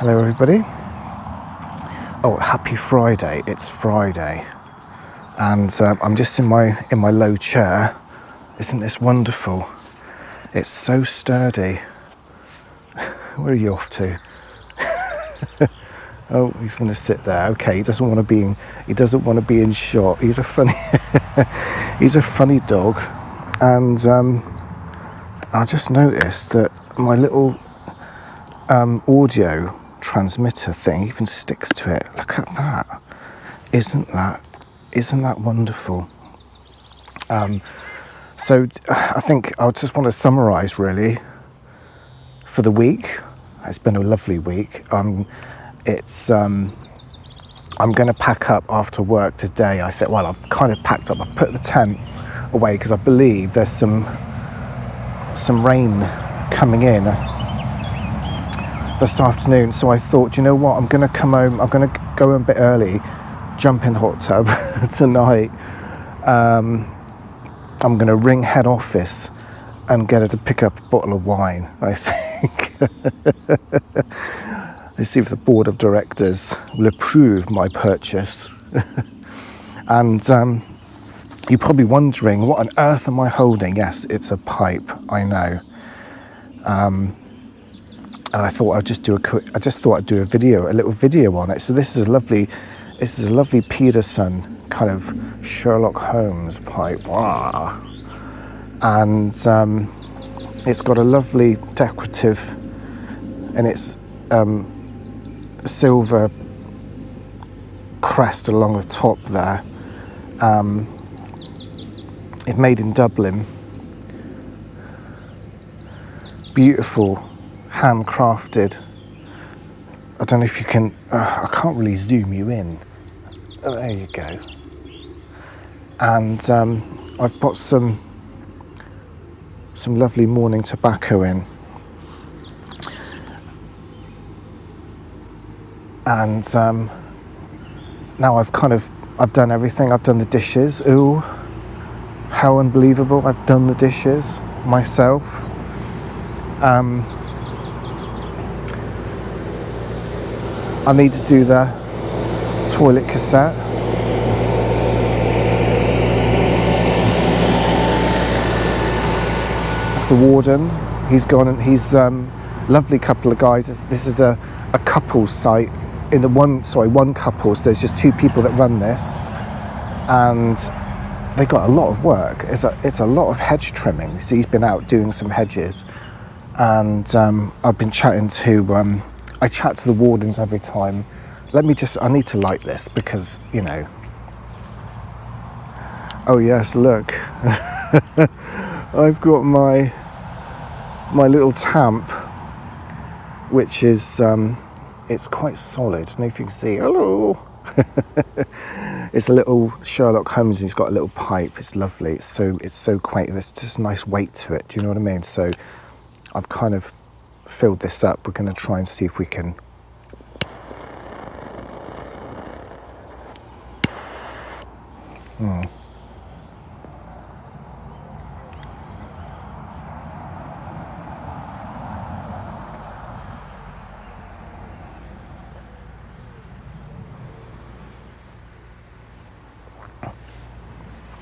Hello everybody. Oh, happy Friday. It's Friday. And I'm just in my low chair. Isn't this wonderful? It's so sturdy. Where are you off to? Oh, he's going to sit there. Okay, he doesn't want to be in shot. He's a funny he's a funny dog. And I just noticed that my little audio transmitter thing even sticks to it. Look at that. Isn't that wonderful? So I think I just want to summarise really for the week. It's been a lovely week. I'm going to pack up after work today. I think, well, I've kind of packed up. I've put the tent away because I believe there's some rain coming in this afternoon. So I thought, you know what, I'm going to come home. I'm going to go a bit early, jump in the hot tub tonight. I'm going to ring head office and get her to pick up a bottle of wine, I think. Let's see if the board of directors will approve my purchase. And you're probably wondering, what on earth am I holding? Yes, it's a pipe, I know. And I thought I'd just do a little video on it. So this is a lovely Peterson kind of Sherlock Holmes pipe. And it's got a lovely decorative, and it's silver crest along the top there. It's made in Dublin. Beautiful. Handcrafted. I don't know if you can, I can't really zoom you in. Oh, there you go. And I've put some lovely morning tobacco in. And now I've done everything. I've done the dishes. Ooh, how unbelievable. I've done the dishes myself. I need to do the toilet cassette. That's the warden. He's gone, and he's lovely couple of guys. This is a couple's site. One couple. So there's just two people that run this, and they got a lot of work. It's a lot of hedge trimming. So he's been out doing some hedges, and I've been chatting to. I chat to the wardens every time. I need to light this because, you know. Oh yes, look. I've got my little tamp, which is, it's quite solid. I don't know if you can see. Hello. It's a little Sherlock Holmes, and he's got a little pipe. It's lovely. It's so quaint, and it's just a nice weight to it. Do you know what I mean? So I've kind of filled this up. We're going to try and see if we can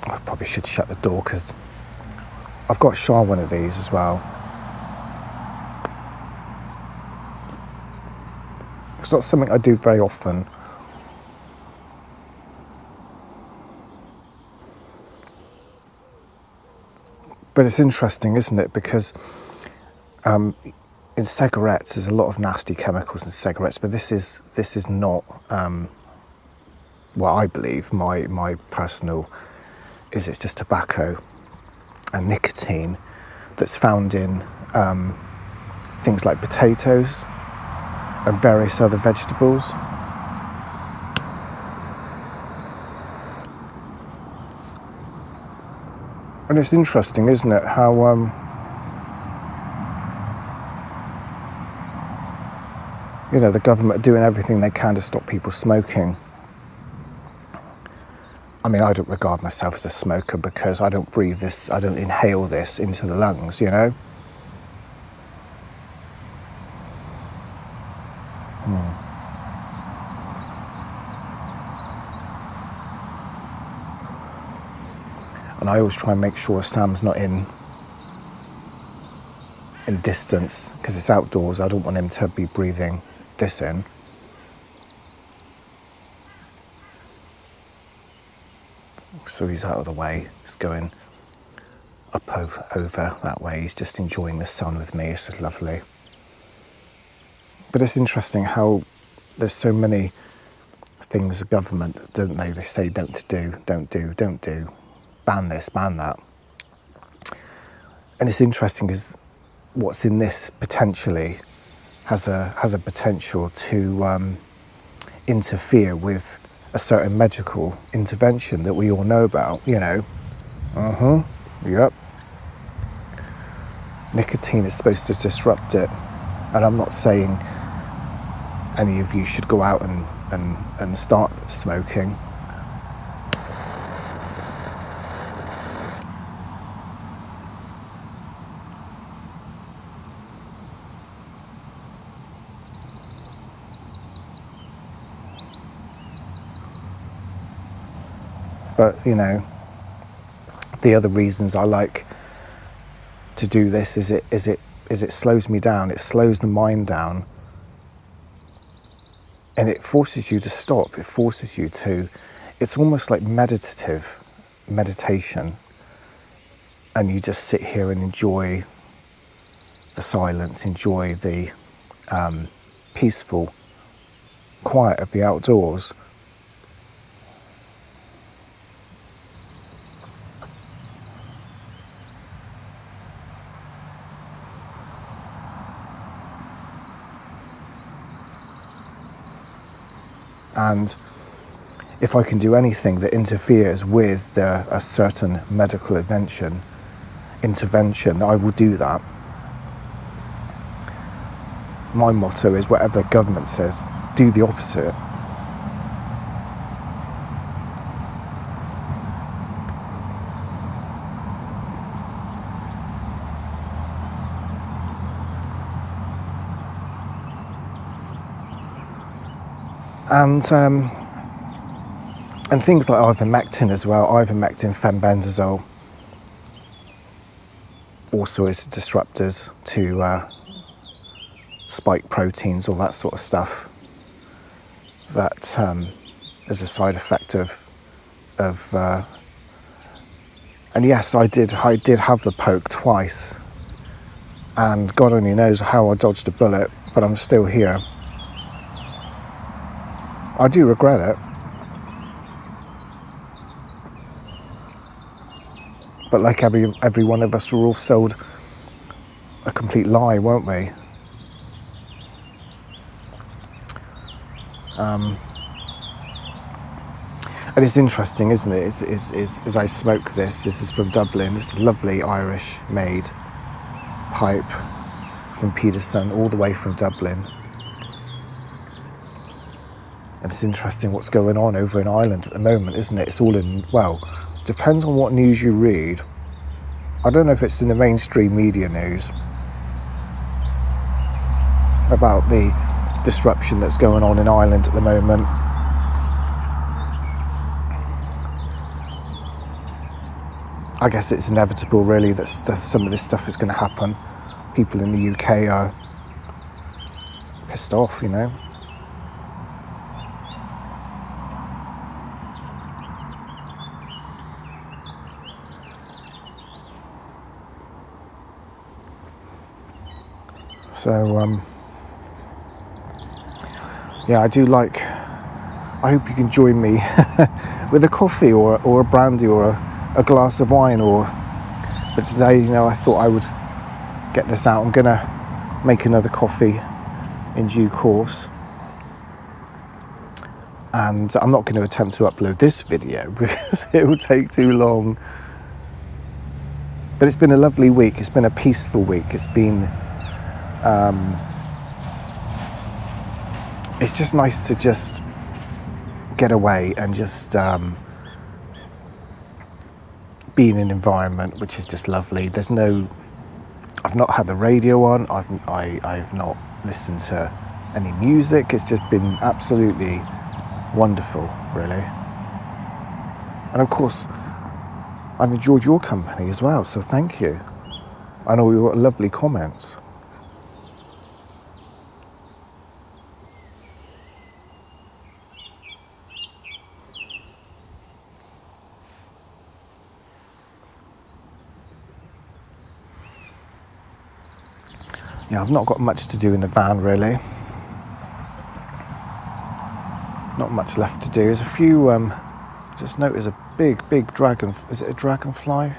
I probably should shut the door because I've got to shower one of these as well. It's not something I do very often. But it's interesting, isn't it? Because in cigarettes, there's a lot of nasty chemicals in cigarettes, but this is not. Well, I believe my personal is it's just tobacco and nicotine that's found in things like potatoes and various other vegetables. And it's interesting, isn't it, how the government are doing everything they can to stop people smoking. I mean, I don't regard myself as a smoker because I don't breathe this, I don't inhale this into the lungs, you know? And I always try and make sure Sam's not in distance, because it's outdoors. I don't want him to be breathing this in. So he's out of the way. He's going up over that way. He's just enjoying the sun with me. It's just lovely. But it's interesting how there's so many things the government, don't they? They say don't do, ban this, ban that. And it's interesting because what's in this potentially has a potential to interfere with a certain medical intervention that we all know about, you know. Yep. Nicotine is supposed to disrupt it. And I'm not saying any of you should go out and start smoking. But, you know, the other reasons I like to do this is it slows me down. It slows the mind down. And it forces you to stop. It forces you to, it's almost like meditation. And you just sit here and enjoy the silence, enjoy the peaceful quiet of the outdoors. And if I can do anything that interferes with a certain medical intervention, I will do that. My motto is whatever the government says, do the opposite. And things like ivermectin as well. Ivermectin, fenbendazole, also is disruptors to spike proteins, all that sort of stuff. That is a side effect of. And yes, I did have the poke twice, and God only knows how I dodged a bullet, but I'm still here. I do regret it. But like every one of us, we're all sold a complete lie, won't we? And it's interesting, isn't it? As I smoke this is from Dublin. This is a lovely Irish-made pipe from Peterson, all the way from Dublin. And it's interesting what's going on over in Ireland at the moment, isn't it? It's all in, well, depends on what news you read. I don't know if it's in the mainstream media news about the disruption that's going on in Ireland at the moment. I guess it's inevitable, really, that some of this stuff is going to happen. People in the UK are pissed off, you know. So, yeah, I hope you can join me with a coffee or a brandy or a glass of wine but today, you know, I thought I would get this out. I'm gonna make another coffee in due course. And I'm not going to attempt to upload this video because it will take too long. But it's been a lovely week. It's been a peaceful week. It's been it's just nice to just get away and just be in an environment which is just lovely. I've not had the radio on. I've not listened to any music. It's just been absolutely wonderful, really. And of course, I've enjoyed your company as well, so thank you. I know we've got lovely comments. Yeah, I've not got much to do in the van, really. Not much left to do. There's a few, just noticed a big dragon, is it a dragonfly?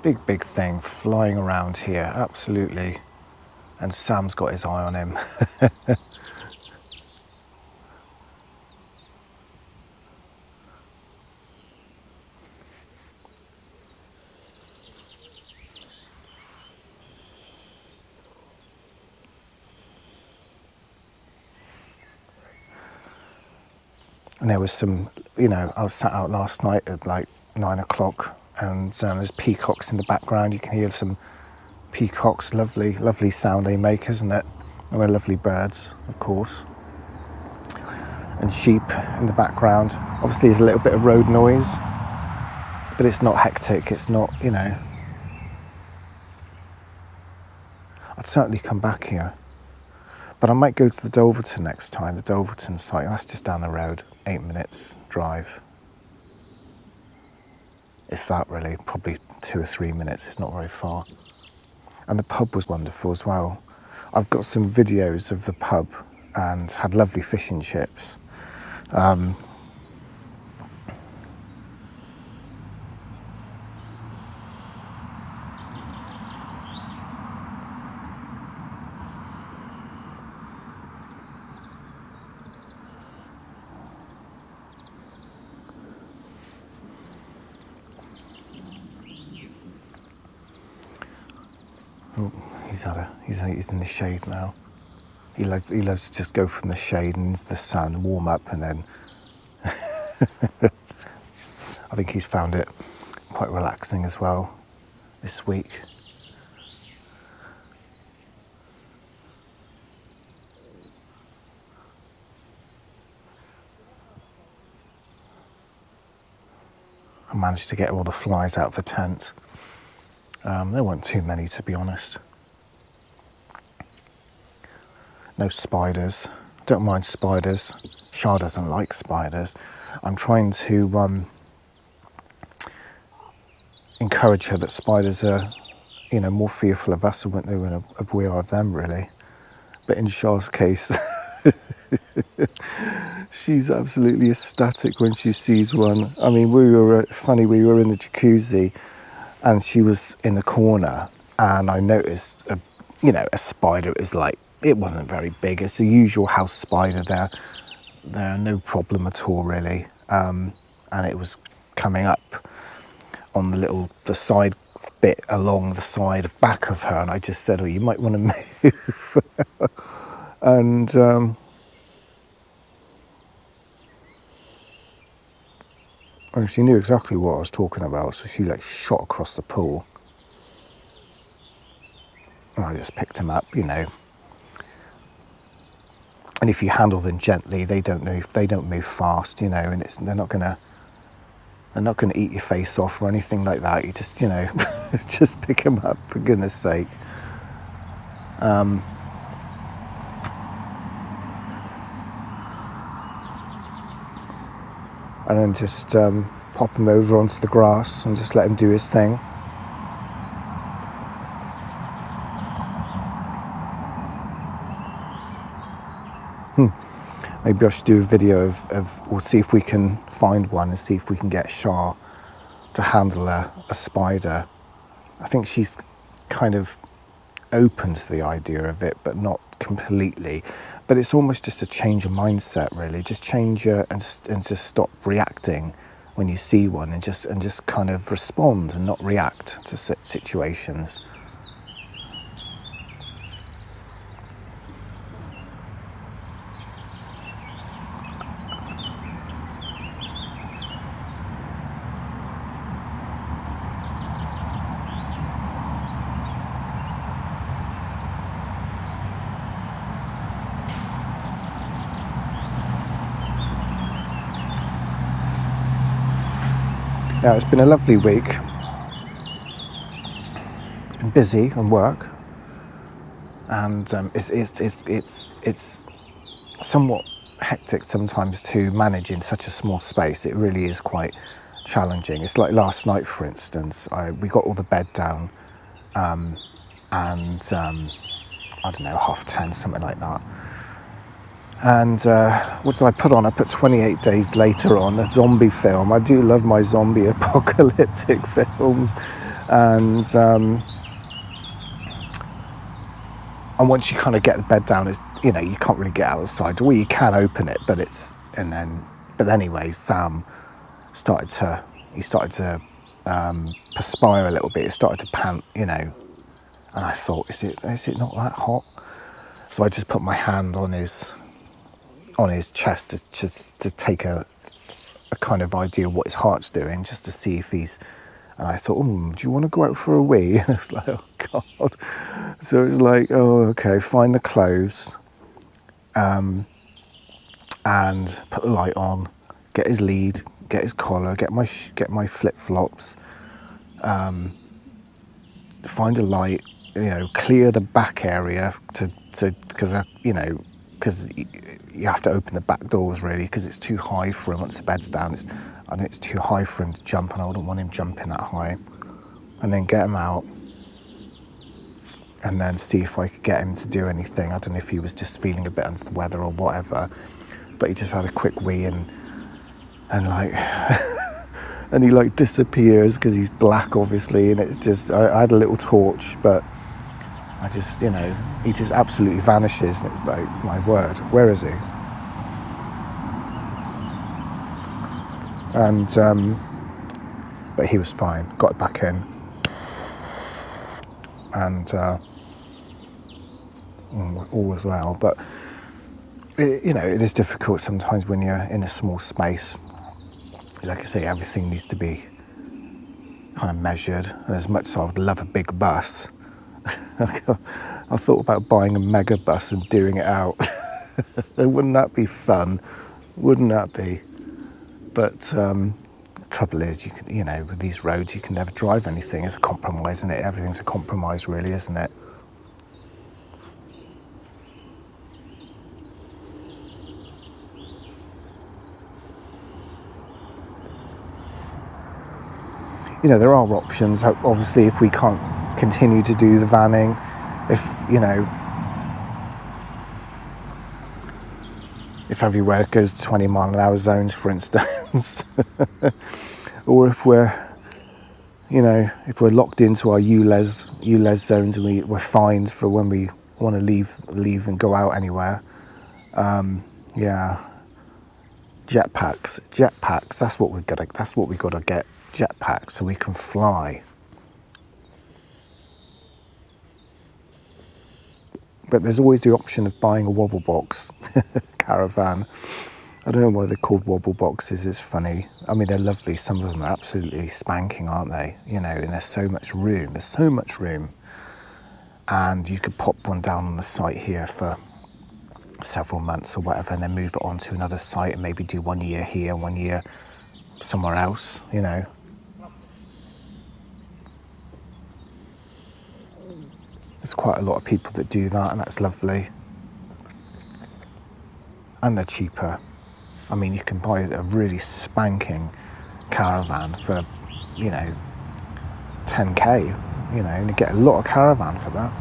Big thing flying around here, absolutely. And Sam's got his eye on him. And there was some, I was sat out last night at like 9 o'clock and there's peacocks in the background. You can hear some peacocks, lovely sound they make, isn't it? And they're lovely birds, of course. And sheep in the background. Obviously there's a little bit of road noise, but it's not hectic, it's not, I'd certainly come back here. But I might go to the Dulverton next time, the Dulverton site. That's just down the road, 8 minutes drive. If that really, probably 2 or 3 minutes, it's not very far. And the pub was wonderful as well. I've got some videos of the pub and had lovely fish and chips. Oh, he's in the shade now. He loves to just go from the shade into the sun, warm up, and then I think he's found it quite relaxing as well this week. I managed to get all the flies out of the tent. There weren't too many, to be honest. No spiders. Don't mind spiders. Shah doesn't like spiders. I'm trying to encourage her that spiders are, more fearful of us than we are of them, really. But in Shah's case, she's absolutely ecstatic when she sees one. I mean, we were in the jacuzzi and she was in the corner and I noticed a spider. It wasn't very big. It's the usual house spider there. They're no problem at all, really. And it was coming up on the side bit along the side of back of her, and I just said, "Oh, you might want to move." And she knew exactly what I was talking about, so she shot across the pool. And I just picked him up, And if you handle them gently, they don't move fast, and they're not gonna eat your face off or anything like that. You just, just pick them up, for goodness sake. And then just pop him over onto the grass and just let him do his thing. Maybe I should do a video we'll see if we can find one and see if we can get Shah to handle a spider. I think she's kind of open to the idea of it, but not completely. But it's almost just a change of mindset, really. Just change and just stop reacting when you see one, and just kind of respond and not react to situations. Yeah, it's been a lovely week. It's been busy on work, and it's somewhat hectic sometimes to manage in such a small space. It really is quite challenging. It's like last night, for instance, we got all the bed down, and I don't know, 10:30, something like that. And what did I put on? I put 28 Days Later on, a zombie film. I do love my zombie apocalyptic films, and once you kind of get the bed down, it's, you know, you can't really get outside. Well, you can open it, but anyway, Sam started to perspire a little bit. It started to pant, you know, and I thought, is it not that hot? So I just put my hand on his chest to take a kind of idea what his heart's doing, just to see if he's. And I thought, do you want to go out for a wee? And it's like, oh God. So it's like, oh, okay, find the clothes, and put the light on, get his lead, get his collar, get my flip flops, find a light, you know, clear the back area because you have to open the back doors really, because it's too high for him once the bed's down. I think it's too high for him to jump, and I wouldn't want him jumping that high. And then get him out, and then see if I could get him to do anything. I don't know if he was just feeling a bit under the weather or whatever, but he just had a quick wee and like, and he like disappears because he's black, obviously, and it's just, I had a little torch, but I just, you know, he just absolutely vanishes, and it's like, my word, where is he? And but he was fine, got back in, and all was well. But you know, it is difficult sometimes when you're in a small space. Like I say, everything needs to be kind of measured, and as much as I would love a big bus, I thought about buying a mega bus and doing it out. Wouldn't that be fun? Wouldn't that be? But the trouble is, you know, with these roads, you can never drive anything. It's a compromise, isn't it? Everything's a compromise, really, isn't it? You know, there are options. Obviously, if we can't continue to do the vanning, if everywhere goes to 20 mile an hour zones, for instance, or if we're locked into our ULEZ zones and we're fined for when we want to leave and go out anywhere. Jetpacks. That's what we gotta get. Jetpacks, so we can fly. But there's always the option of buying a wobble box caravan. I don't know why they're called wobble boxes. It's funny. I mean, they're lovely. Some of them are absolutely spanking, aren't they? You know, and there's so much room. And you could pop one down on the site here for several months or whatever, and then move it on to another site and maybe do 1 year here, 1 year somewhere else, you know. There's quite a lot of people that do that, and that's lovely. And they're cheaper. I mean, you can buy a really spanking caravan for, 10k, and you get a lot of caravan for that.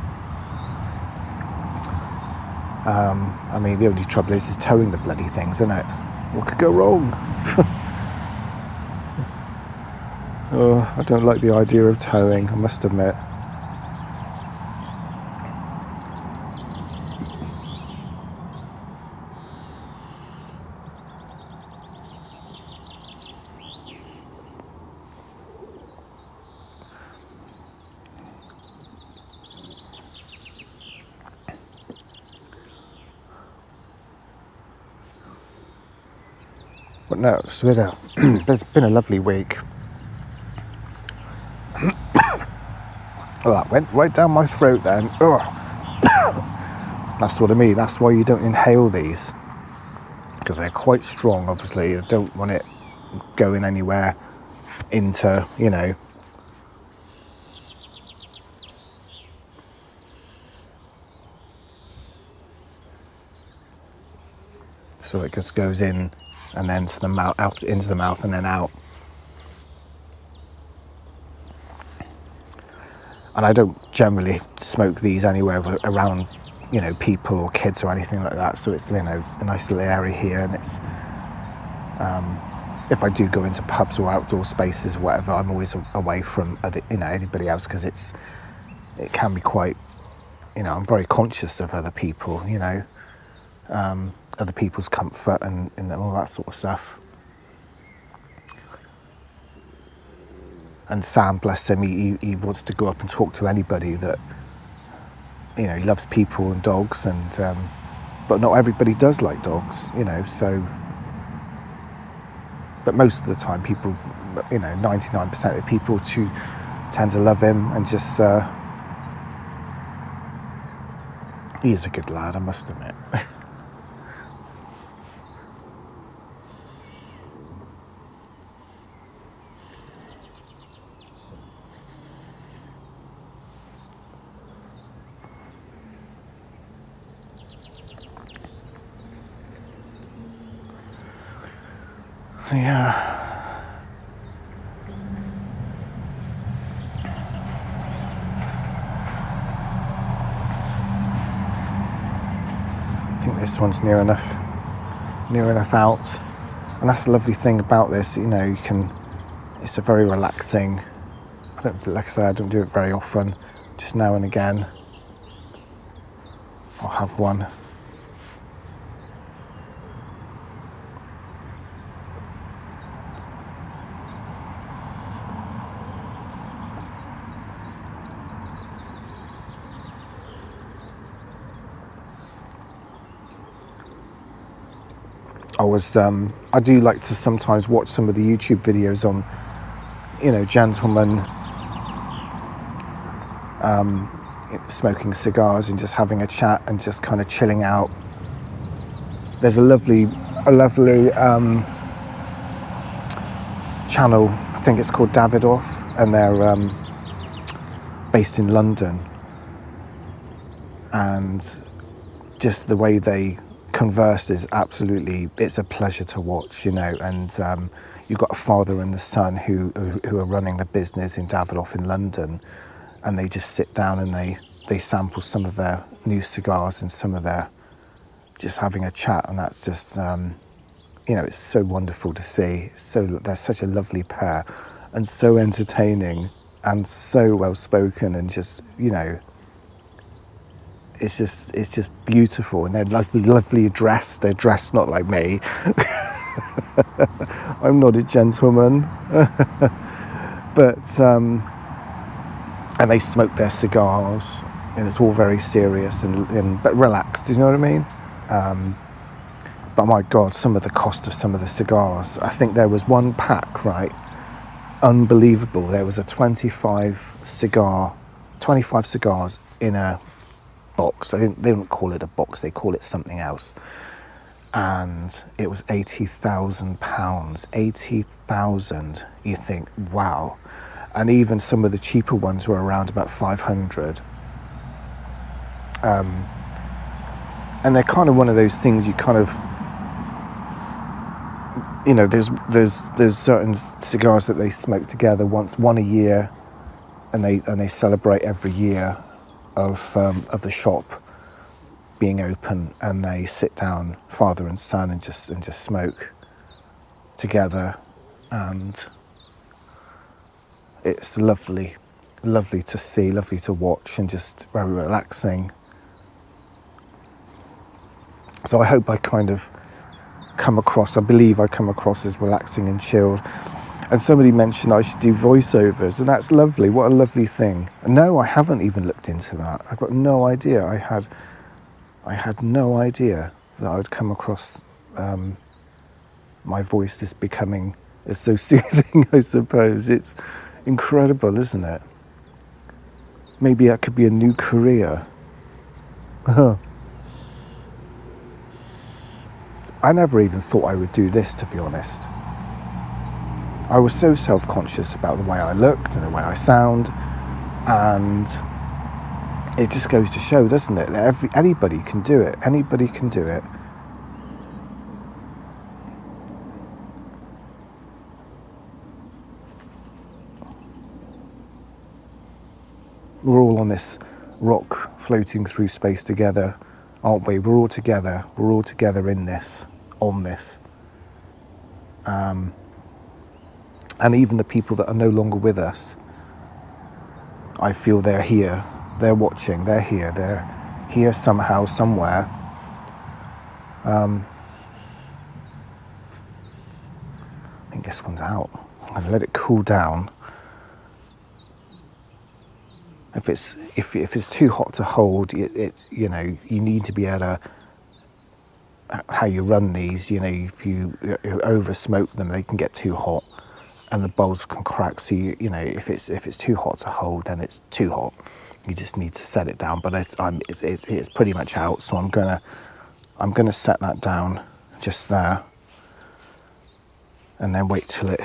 I mean, the only trouble is towing the bloody things, isn't it? What could go wrong? Oh, I don't like the idea of towing, I must admit. But no, it's been a lovely week. Oh, that went right down my throat then. That's what I mean. That's why you don't inhale these, because they're quite strong, obviously. You don't want it going anywhere into, you know, so it just goes in and then to the mouth, out into the mouth and then out. And I don't generally smoke these anywhere around, you know, people or kids or anything like that. So it's, you know, a nice little area here, and it's, if I do go into pubs or outdoor spaces or whatever, I'm always away from other, you know, anybody else, because it can be quite, you know, I'm very conscious of other people, you know, other people's comfort and all that sort of stuff. And Sam, bless him, he wants to go up and talk to anybody that, you know, he loves people and dogs, and but not everybody does like dogs, you know, so, but most of the time people, you know, 99% of people tend to love him, and just, he's a good lad, I must admit. Yeah. I think this one's near enough out. And that's the lovely thing about this, you know, it's a very relaxing, like I say, I don't do it very often, just now and again I'll have one. I do like to sometimes watch some of the YouTube videos on, you know, gentlemen smoking cigars and just having a chat and just kind of chilling out. There's a lovely channel, I think it's called Davidoff, and they're based in London, and just the way they converse is absolutely, it's a pleasure to watch, you know. And you've got a father and a son who are running the business in Davidoff in London, and they just sit down and they sample some of their new cigars and some of their, just having a chat, and that's just, you know, it's so wonderful to see. So they're such a lovely pair, and so entertaining and so well spoken, and just, you know, it's just beautiful. And they're lovely dressed. They're dressed not like me. I'm not a gentleman. But and they smoke their cigars, and it's all very serious and but relaxed. Do you know what I mean? But my God, some of the cost of some of the cigars. I think there was one pack, right? Unbelievable. There was a 25 cigars in a box. They don't call it a box, they call it something else. And it was £80,000. 80,000. You think, wow. And even some of the cheaper ones were around about 500. And they're kind of one of those things you kind of, you know, there's certain cigars that they smoke together one a year, and they celebrate every year of the shop being open, and they sit down, father and son, and just smoke together, and it's lovely to see, lovely to watch, and just very relaxing. So I hope I kind of I believe I come across as relaxing and chilled. And somebody mentioned I should do voiceovers, and that's lovely. What a lovely thing. No, I haven't even looked into that. I've got no idea. I had no idea that I would come across my voice as becoming so soothing, I suppose. It's incredible, isn't it? Maybe that could be a new career. I never even thought I would do this, to be honest. I was so self-conscious about the way I looked and the way I sound, and it just goes to show, doesn't it, that anybody can do it. Anybody can do it. We're all on this rock floating through space together, aren't we? We're all together. We're all together in this, on this. And even the people that are no longer with us, I feel they're here. They're watching. They're here. They're here somehow, somewhere. I think this one's out. I'm going to let it cool down. If it's too hot to hold, it's, you know, you need to be able to, how you run these, you know, if you over smoke them, they can get too hot and the bowls can crack. So you know, if it's too hot to hold, then it's too hot. You just need to set it down. But it's pretty much out, so I'm gonna set that down just there, and then wait till it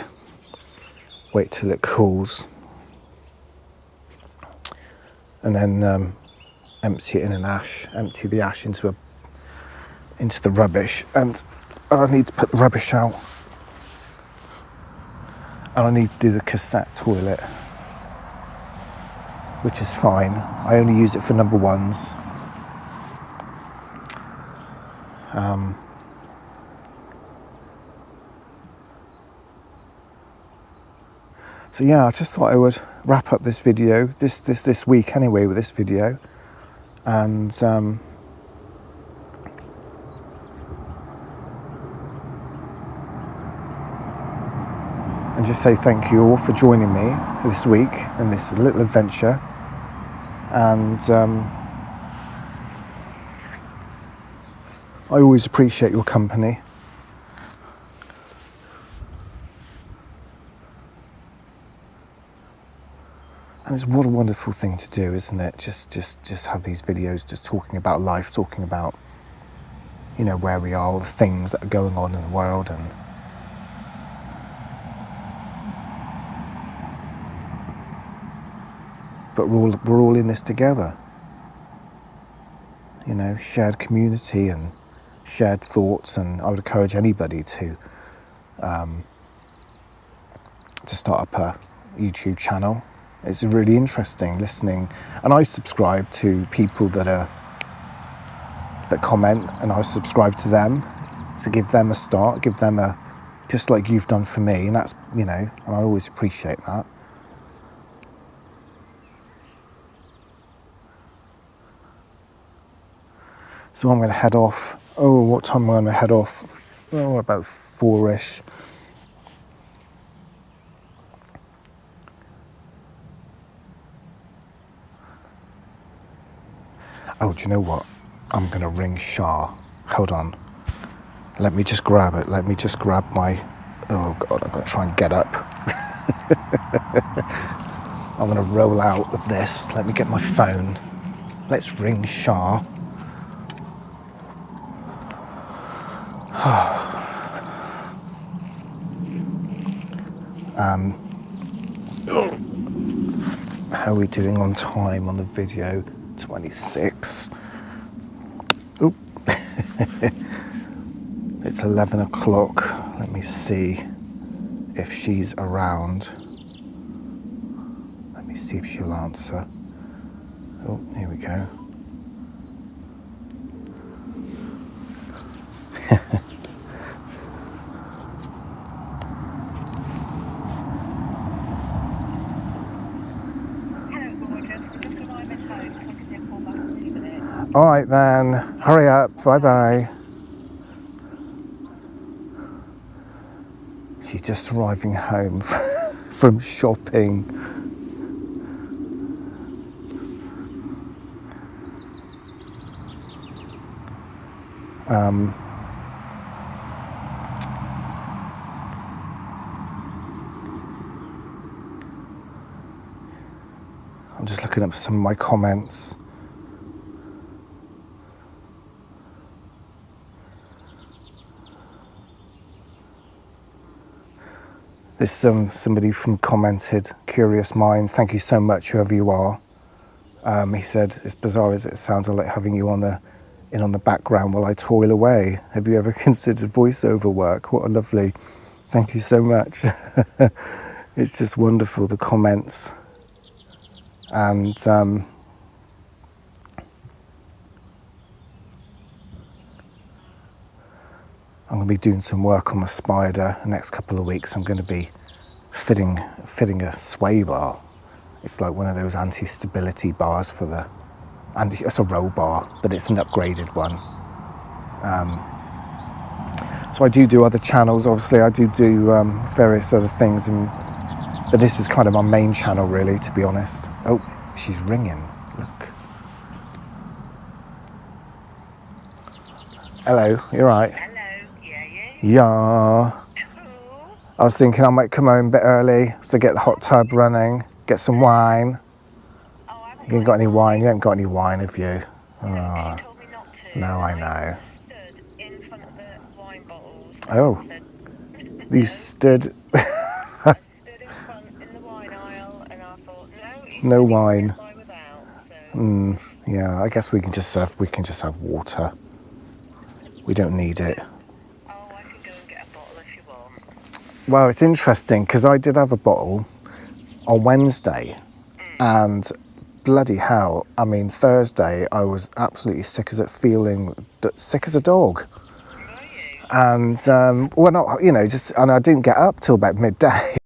cools, and then empty it in an ash. Empty the ash into the rubbish, and I need to put the rubbish out. And I need to do the cassette toilet, which is fine. I only use it for number ones. So yeah, I just thought I would wrap up this video, this week anyway, with this video, and just say thank you all for joining me this week in this little adventure. And I always appreciate your company. And it's what a wonderful thing to do, isn't it? Just have these videos, just talking about life, talking about, you know, where we are, all the things that are going on in the world, and but we're all in this together. You know, shared community and shared thoughts, and I would encourage anybody to start up a YouTube channel. It's really interesting listening, and I subscribe to people that comment, and I subscribe to them to give them a start, give them a, just like you've done for me, and that's, you know, and I always appreciate that. So I'm going to head off. Oh, what time am I going to head off? Oh, about 4ish. Oh, do you know what? I'm going to ring Shah. Hold on. Let me just grab it. Let me just grab my... Oh, God, I've got to try and get up. I'm going to roll out of this. Let me get my phone. Let's ring Shah. How are we doing on time on the video? 26. Oop. It's 11 o'clock. Let me see if she's around. Let me see if she'll answer. Oh, here we go. All right then, hurry up, bye-bye. She's just arriving home from shopping. I'm just looking up some of my comments. There's somebody from commented, Curious Minds, thank you so much, whoever you are. He said, as bizarre as it sounds, I like having you on the background while I toil away. Have you ever considered voiceover work? What a lovely, thank you so much. It's just wonderful, the comments. And I'm going to be doing some work on the spider the next couple of weeks. I'm going to be fitting a sway bar. It's like one of those anti-stability bars for the, and it's a row bar, but it's an upgraded one. So I do other channels. Obviously, I do various other things, but this is kind of my main channel, really, to be honest. Oh, she's ringing. Look. Hello. You right? Hello. Yeah, you? Yeah. Cool. I was thinking I might come home a bit early to get the hot tub running, get some wine. Oh, I haven't You ain't got any wine? You haven't got any wine, have you? No, she told me not to. No, I and know. stood in front of the wine bottles. Oh. And said, You no. stood. I stood in front in the wine aisle, and I thought, no, you No said you wine. can buy without. So. Yeah, I guess we can just have water. We don't need it. Oh, I can go and get a bottle if you want. Well, it's interesting because I did have a bottle on Wednesday, and bloody hell, I mean, Thursday I was absolutely sick as a dog. Were you? And well, not, and I didn't get up till about midday.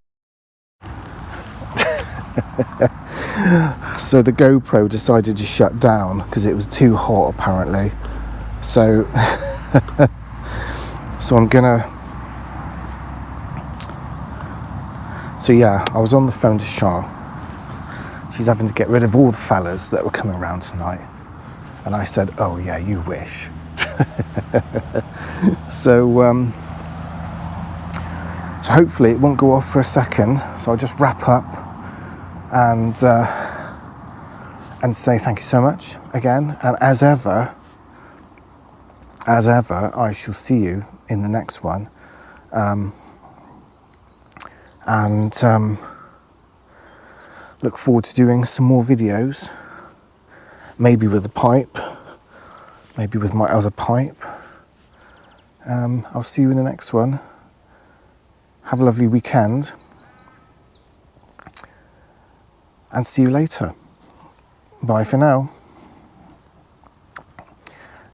So the GoPro decided to shut down because it was too hot, apparently. So, I'm gonna. So yeah, I was on the phone to Shah. She's having to get rid of all the fellas that were coming around tonight, and I said, "Oh yeah, you wish." So hopefully it won't go off for a second. So I'll just wrap up and say thank you so much again. And as ever, I shall see you in the next one. And look forward to doing some more videos. Maybe with a pipe. Maybe with my other pipe. I'll see you in the next one. Have a lovely weekend. And see you later. Bye for now.